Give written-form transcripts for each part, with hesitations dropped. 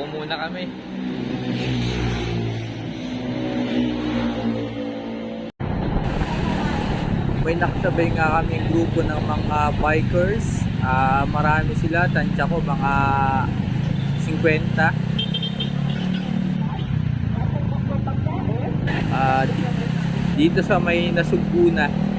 Paupo muna kami. May nakasabay nga kaming grupo ng mga bikers. Marami sila, tansya ko mga 50. Dito sa may Nasuguna.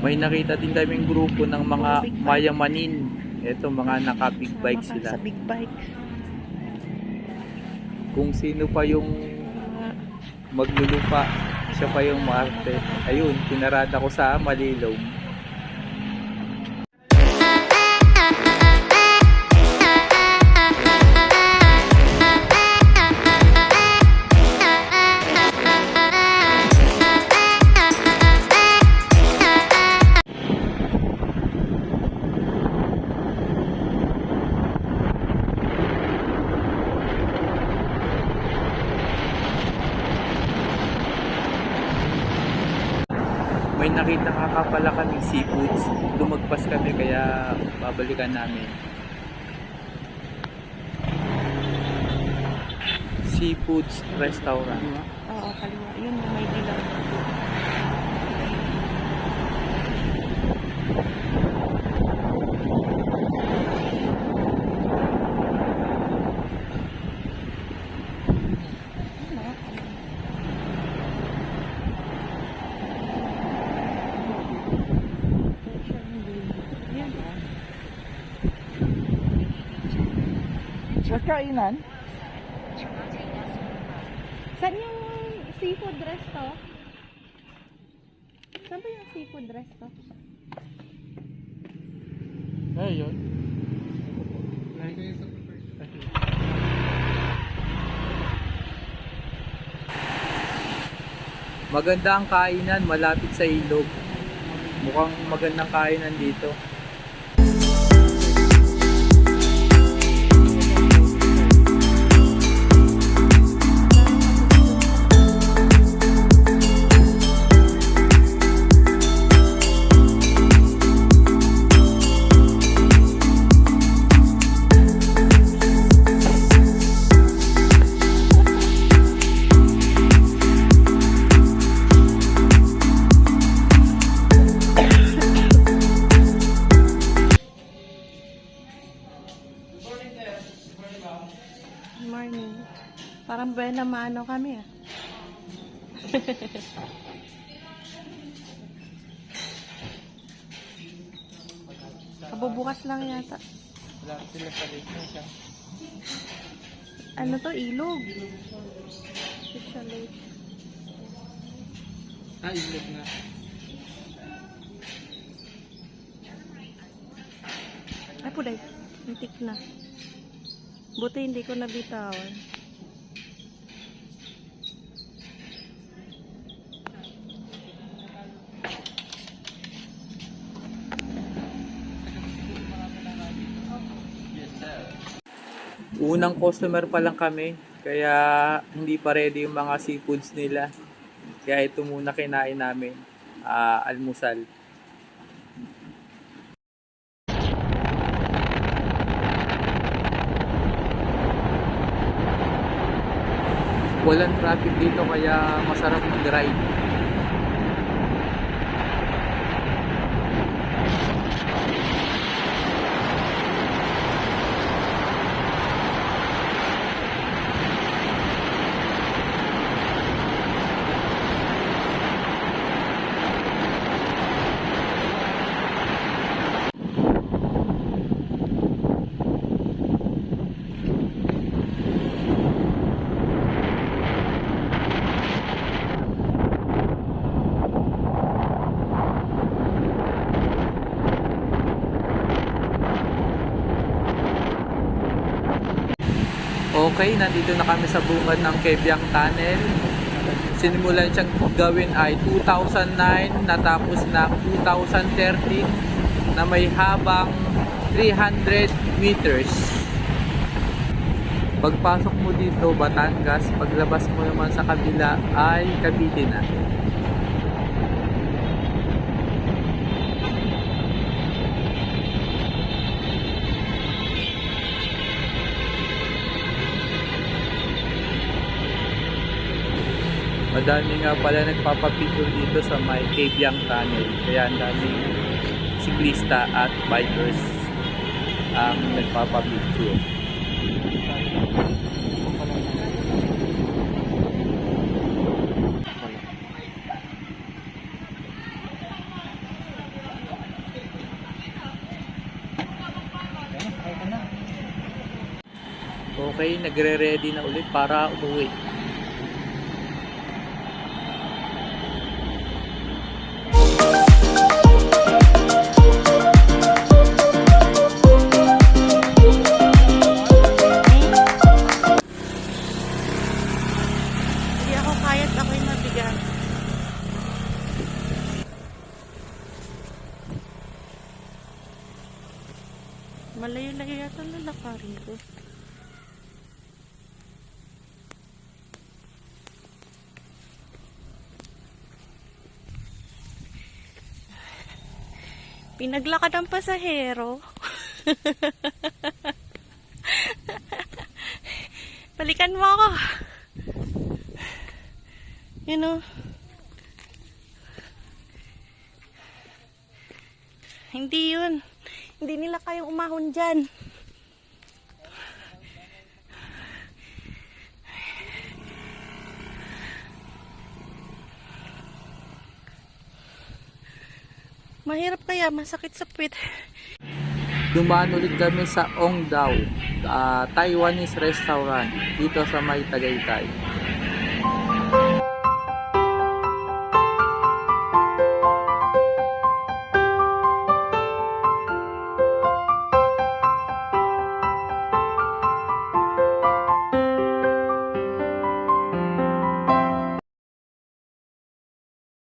May nakita din kaming grupo ng mga mayamanin. Ito mga naka-big bike sila. Sa big bike. Kung sino pa yung maglulupa, siya pa yung maarte. Ayun, pinarada ko sa Malilom. May nakita nga pala kaming seafoods. Lumagpas kami kaya babalikan namin. Seafoods restaurant. Oo, kaliwa. Yun yung may dilaw. Kainan? Saan yung seafood resto? Saan ba yung seafood resto? Ayun. Maganda ang kainan, malapit sa ilog. Mukhang magandang kainan dito. Morning. Parang buena maano kami ah. Kabubukas lang yata. Wala sila sa dito siya. Ano to? Ilog. Special lake. Ilog nga. Ay po day. Antik na. Buti hindi ko nabitawan. Unang customer pa lang kami, kaya hindi pa ready yung mga seafoods nila. Kaya ito muna kinain namin, almusal. Walang traffic dito kaya masarap mag-ride. Okay, nandito na kami sa bungad ng Kebyang Tunnel. Sinimulan siyang gawin ay 2009, natapos na 2013 na may habang 300 meters. Pagpasok mo dito, Batangas, paglabas mo naman sa kabila ay Cavite na. Madami nga pala nagpapapicture dito sa may Kebyang Tunnel. Kaya ang daming siklista at bikers ang nagpapapicture. Okay, nagre-ready na ulit para umuwi. Hindi ako kayat, ako'y mabigat. Malayo-layo yata lalakarin ko. Pinaglakad ang pasahero. Balikan mo ako. You know. Hindi yun. Hindi nila kayang umahon dyan. Mahirap kaya, masakit sa puwit. Dumaan ulit kami sa Ongdao, Taiwanese restaurant dito sa may Tagaytay.